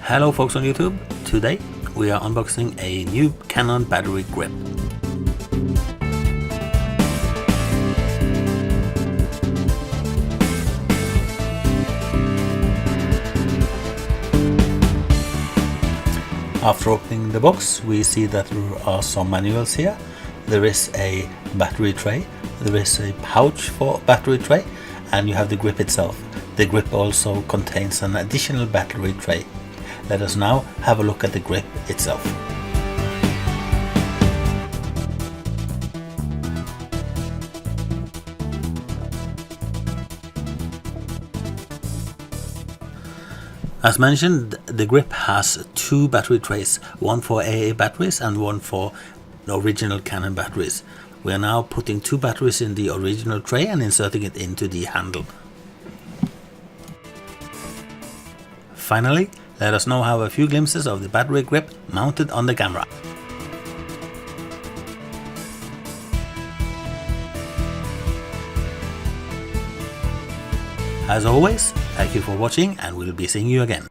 Hello folks on YouTube, today we are unboxing a new Canon battery grip. After opening the box, we see that there are some manuals here. There is a battery tray, there is a pouch for battery tray, and you have the grip itself. The grip also contains an additional battery tray. Let us now have a look at the grip itself. As mentioned, the grip has two battery trays, one for AA batteries and one for the original Canon batteries. We are now putting two batteries in the original tray and inserting it into the handle. Finally, let us now have a few glimpses of the battery grip mounted on the camera. As always, thank you for watching and we'll be seeing you again.